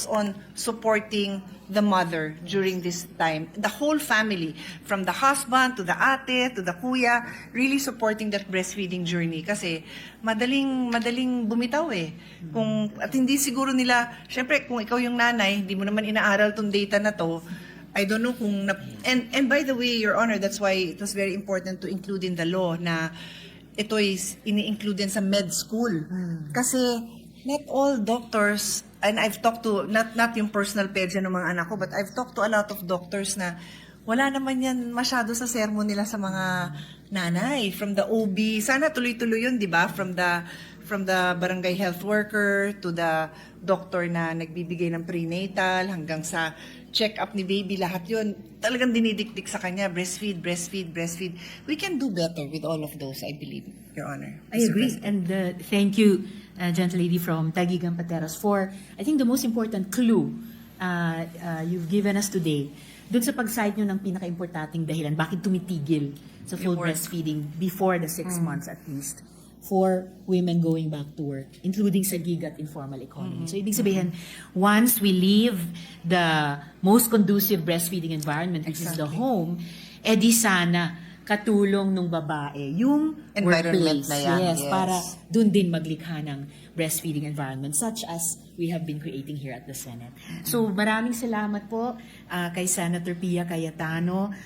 focus on supporting the mother during this time. The whole family, from the husband to the ate to the kuya, really supporting that breastfeeding journey. Kasi madaling bumitaw eh. At hindi siguro nila, syempre kung ikaw yung nanay, hindi mo naman inaaral tong data na to, I don't know kung... And by the way, Your Honor, that's why it was very important to include in the law na ito is ini-include din sa med school. Kasi not all doctors, and I've talked to, not yung personal page ng mga anak ko, but I've talked to a lot of doctors na wala naman yan masyado sa sermon nila sa mga nanay. From the OB, sana tuloy-tuloy yun, di ba? From the barangay health worker to the doctor na nagbibigay ng prenatal hanggang sa check-up ni baby, lahat yun. Talagang dinidikdik sa kanya, breastfeed. We can do better with all of those, I believe, Your Honor. I agree. And thank you, Gentle Lady from Taguigan Pateros, for, I think, the most important clue you've given us today dun sa pag-cite nyo ng pinaka-importanting dahilan, bakit tumitigil sa full breastfeeding before the 6 months at least for women going back to work, including sa gig at informal economy. So, ibig sabihin, once we leave the most conducive breastfeeding environment, which is the home, edi sana katulong nung babae yung environment workplace. Na yan. Yes, para dun din maglikha ng breastfeeding environment such as we have been creating here at the Senate. So maraming salamat po kay Senator Pia Cayetano,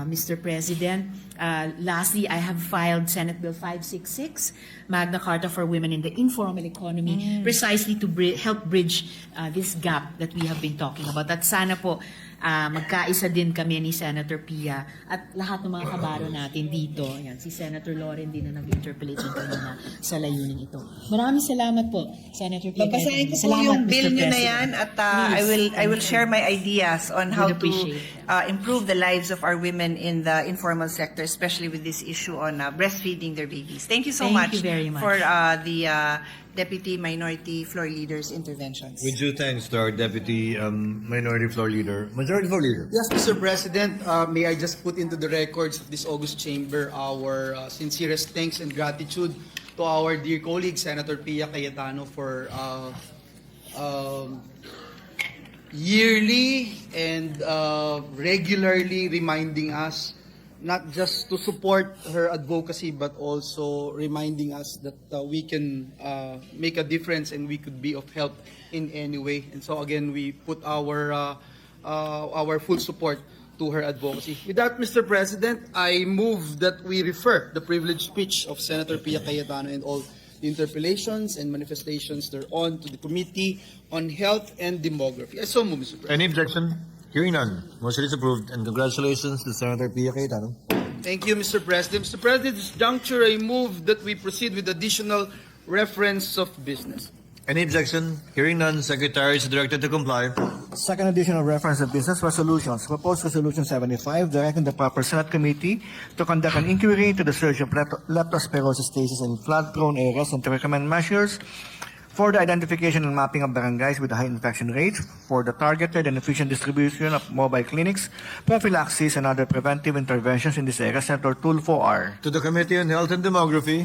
Mr. President. Lastly, I have filed Senate Bill 566, Magna Carta for Women in the Informal Economy, precisely to help bridge this gap that we have been talking about. At sana po magkaisa din kami ni Senator Pia at lahat ng mga kabaro natin dito. Ayan, si Senator Loren din na nag-interpolate din kanina sa layunin ito. Maraming salamat po, Senator Pia. Babasahin ko po yung bill nyo na yan at I will share my ideas on how to improve the lives of our women in the informal sector, especially with this issue on breastfeeding their babies. Thank you so much for the Deputy Minority Floor Leader's interventions. With due thanks to our Deputy Minority Floor Leader. Majority Floor Leader. Yes, Mr. President, may I just put into the records of this August Chamber our sincerest thanks and gratitude to our dear colleague, Senator Pia Cayetano, for yearly and regularly reminding us not just to support her advocacy, but also reminding us that we can make a difference and we could be of help in any way. And so again, we put our full support to her advocacy. With that, Mr. President, I move that we refer the privileged speech of Senator Pia Cayetano and all the interpellations and manifestations thereon to the Committee on Health and Demography. I so move, Mr. President. Any objection? Hearing none. Motion is approved, and congratulations to Senator Pia Cayetano. Thank you, Mr. President. Mr. President, this juncture, I move that we proceed with additional reference of business. Any objection? Hearing none. Secretary is directed to comply. Second additional reference of business resolutions. Proposed Resolution 75, directing the proper Senate Committee to conduct an inquiry into the surge of leptospirosis cases in flood-prone areas and to recommend measures for the identification and mapping of barangays with high infection rates, for the targeted and efficient distribution of mobile clinics, prophylaxis, and other preventive interventions in this area, Senator Tulfo R. To the Committee on Health and Demography.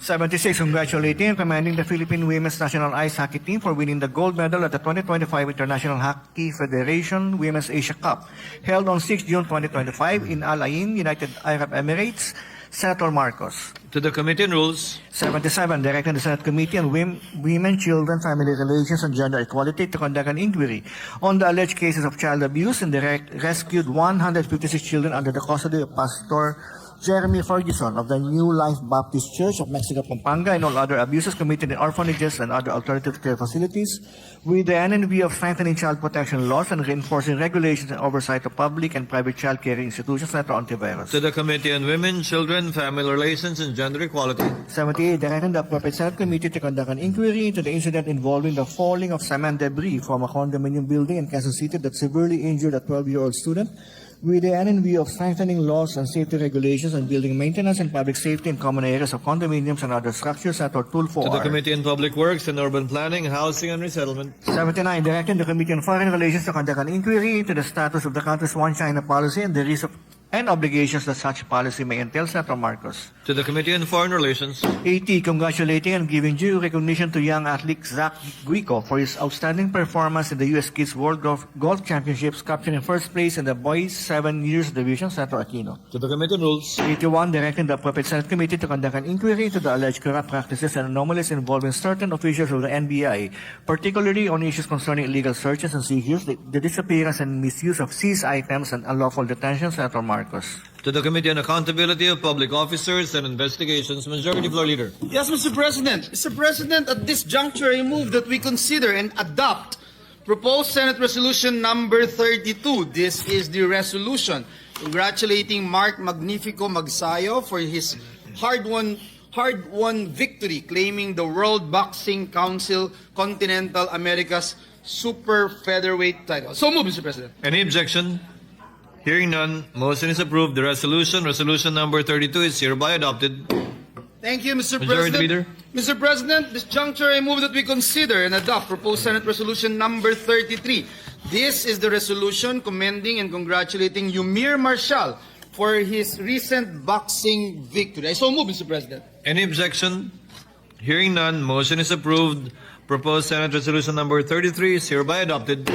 76, congratulating and commending the Philippine Women's National Ice Hockey Team for winning the gold medal at the 2025 International Hockey Federation Women's Asia Cup, held on 6 June 2025 in Al Ain, United Arab Emirates, Senator Marcos. To the Committee on Rules. 77, directing the Senate Committee on Women, Children, Family Relations, and Gender Equality to conduct an inquiry on the alleged cases of child abuse and rescued 156 children under the custody of Pastor Jeremy Ferguson of the New Life Baptist Church of Mexico, Pampanga, and all other abuses committed in orphanages and other alternative care facilities, with the end in view of strengthening child protection laws and reinforcing regulations and oversight of public and private child care institutions. Senator Ontiveros. To the Committee on Women, Children, Family Relations, and Gender Equality. 78, directing the appropriate Senate Committee to conduct an inquiry into the incident involving the falling of cement debris from a condominium building in Quezon City that severely injured a 12-year-old student, with the end in view of strengthening laws and safety regulations and building maintenance and public safety in common areas of condominiums and other structures. Senator Tulfo To the R. Committee on Public Works and Urban Planning, Housing, and Resettlement. 79, directing the Committee on Foreign Relations to conduct an inquiry into the status of the country's One China policy and the risk of and obligations that such policy may entail. Senator Marcos. To the Committee on Foreign Relations. 80. Congratulating and giving due recognition to young athlete Zach Guico for his outstanding performance in the U.S. Kids World Golf Championships, capturing first place in the Boys 7 Years Division. Senator Aquino. To the Committee on Rules. 81. Directing the appropriate Senate Committee to conduct an inquiry into the alleged corrupt practices and anomalies involving certain officials of the NBI, particularly on issues concerning illegal searches and seizures, the disappearance and misuse of seized items, and unlawful detention. Senator Marcos. To the Committee on Accountability of Public Officers and Investigations. Majority Floor Leader. Yes, Mr. President. Mr. President, at this juncture, I move that we consider and adopt proposed Senate Resolution number 32. This is the resolution congratulating Mark Magnifico Magsayo for his hard-won victory, claiming the World Boxing Council Continental America's Super Featherweight title. So move, Mr. President. Any objection? Hearing none, motion is approved. The resolution number 32 is hereby adopted. Thank you, Mr. Majority President. Leader. Mr. President, this juncture, I move that we consider and adopt proposed Senate Resolution number 33. This is the resolution commending and congratulating Yumir Marshall for his recent boxing victory. I so move, Mr. President. Any objection? Hearing none, motion is approved. Proposed Senate Resolution number 33 is hereby adopted.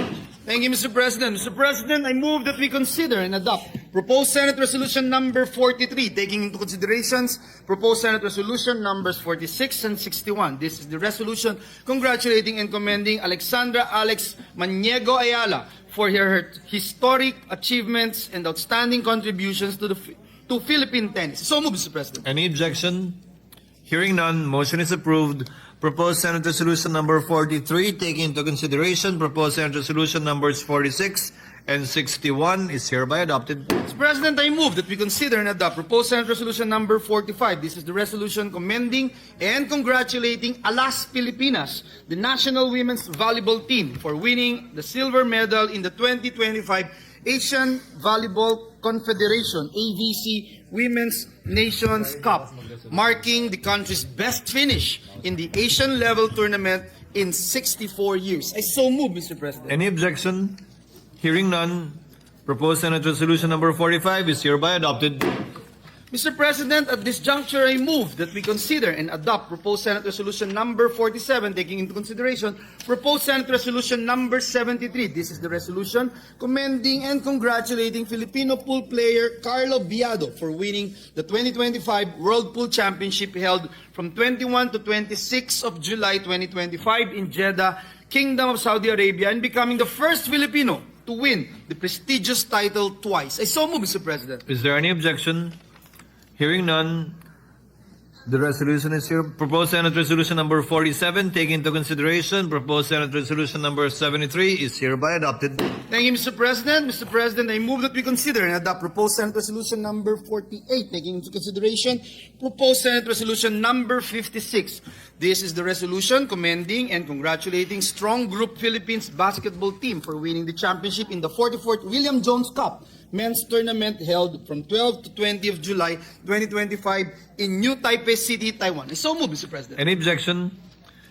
Thank you, Mr. President. Mr. President, I move that we consider and adopt proposed Senate Resolution number 43, taking into considerations proposed Senate Resolution numbers 46 and 61. This is the resolution congratulating and commending Alexandra Alex Maniego Ayala for her historic achievements and outstanding contributions to Philippine tennis. So move, Mr. President. Any objection? Hearing none, motion is approved. Proposed Senate Resolution number 43, taking into consideration proposed Senate Resolution numbers 46 and 61 is hereby adopted. Mr. President, I move that we consider and adopt proposed Senate Resolution number 45. This is the resolution commending and congratulating Alas Pilipinas, the national women's volleyball team, for winning the silver medal in the 2025 Asian Volleyball Confederation, AVC Women's Nations Cup, marking the country's best finish in the Asian level tournament in 64 years. I so move, Mr. President. Any objection? Hearing none, proposed Senate Resolution number 45 is hereby adopted. Mr. President, at this juncture, I move that we consider and adopt proposed Senate Resolution number 47, taking into consideration proposed Senate Resolution number 73. This is the resolution commending and congratulating Filipino pool player Carlo Biado for winning the 2025 World Pool Championship held from 21 to 26 of July 2025 in Jeddah, Kingdom of Saudi Arabia, and becoming the first Filipino to win the prestigious title twice. I so move, Mr. President. Is there any objection? Hearing none, the resolution is here. Proposed Senate Resolution number 47, taking into consideration proposed Senate Resolution number 73 is hereby adopted. Thank you, Mr. President. Mr. President, I move that we consider and adopt proposed Senate Resolution number 48, taking into consideration proposed Senate Resolution number 56. This is the resolution commending and congratulating Strong Group Philippines basketball team for winning the championship in the 44th William Jones Cup men's tournament held from 12 to 20 of July 2025 in New Taipei City, Taiwan. So move, Mr. President. Any objection?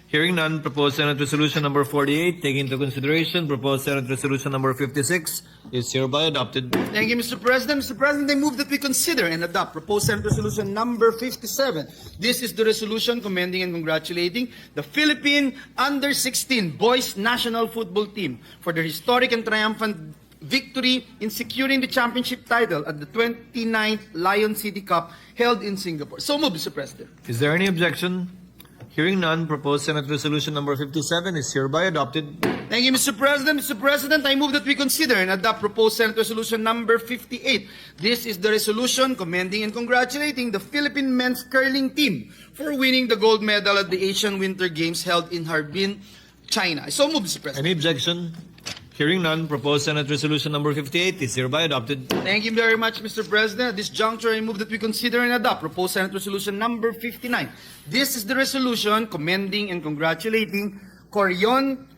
Hearing none, proposed Senate Resolution number 48, taking into consideration proposed Senate Resolution number 56 is hereby adopted. Thank you, Mr. President. Mr. President, I move that we consider and adopt proposed Senate Resolution number 57. This is the resolution commending and congratulating the Philippine Under-16 Boys National Football Team for their historic and triumphant victory in securing the championship title at the 29th Lion City Cup held in Singapore. So move, Mr. President. Is there any objection? Hearing none, proposed Senate Resolution number 57 is hereby adopted. Thank you, Mr. President. Mr. President, I move that we consider and adopt proposed Senate Resolution number 58. This is the resolution commending and congratulating the Philippine men's curling team for winning the gold medal at the Asian Winter Games held in Harbin, China. So move, Mr. President. Any objection? Hearing none, proposed Senate Resolution number 58 is hereby adopted. Thank you very much, Mr. President. At this juncture, I move that we consider and adopt proposed Senate Resolution number 59. This is the resolution commending and congratulating Corion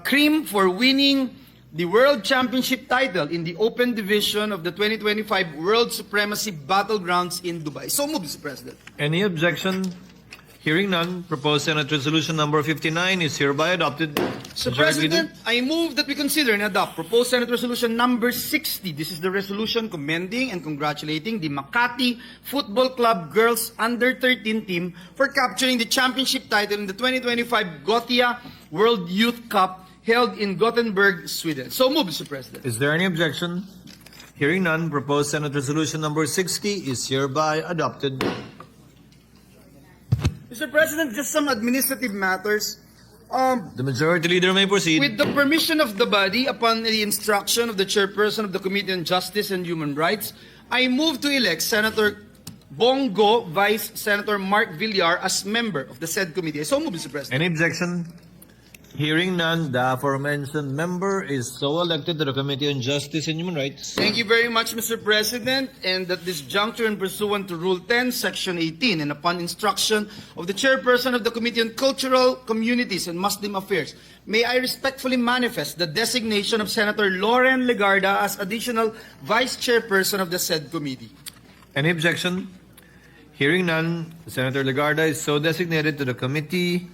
Cream for winning the World Championship title in the Open Division of the 2025 World Supremacy Battlegrounds in Dubai. So move, Mr. President. Any objection? Hearing none, proposed Senate Resolution number 59 is hereby adopted. Mr. Majority Leader. President, I move that we consider and adopt proposed Senate Resolution number 60. This is the resolution commending and congratulating the Makati Football Club Girls Under-13 team for capturing the championship title in the 2025 Gothia World Youth Cup held in Gothenburg, Sweden. So moved, Mr. President. Is there any objection? Hearing none, proposed Senate Resolution number 60 is hereby adopted. Mr. President, just some administrative matters. The Majority Leader may proceed. With the permission of the body, upon the instruction of the chairperson of the Committee on Justice and Human Rights, I move to elect Senator Bongo, Vice Senator Mark Villar as member of the said committee. So move, Mr. President. Any objection? Hearing none, the aforementioned member is so elected to the Committee on Justice and Human Rights. Thank you very much, Mr. President. And at this juncture and pursuant to Rule 10, Section 18, and upon instruction of the chairperson of the Committee on Cultural Communities and Muslim Affairs, may I respectfully manifest the designation of Senator Lauren Legarda as additional vice chairperson of the said committee. Any objection? Hearing none, Senator Legarda is so designated to the Committee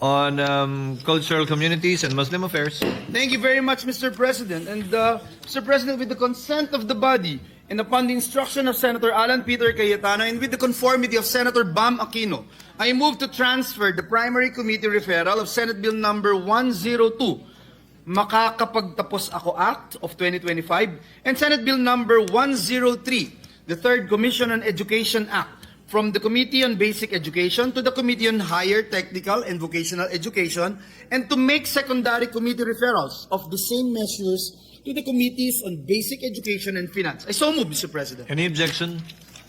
on Cultural Communities and Muslim Affairs. Thank you very much, Mr. President. And Mr. President, with the consent of the body and upon the instruction of Senator Alan Peter Cayetano and with the conformity of Senator Bam Aquino, I move to transfer the primary committee referral of Senate Bill number 102, Makakapagtapos Ako Act of 2025, and Senate Bill number 103, the Third Commission on Education Act, from the Committee on Basic Education to the Committee on Higher Technical and Vocational Education, and to make secondary committee referrals of the same measures to the Committees on Basic Education and Finance. I so move, Mr. President. Any objection?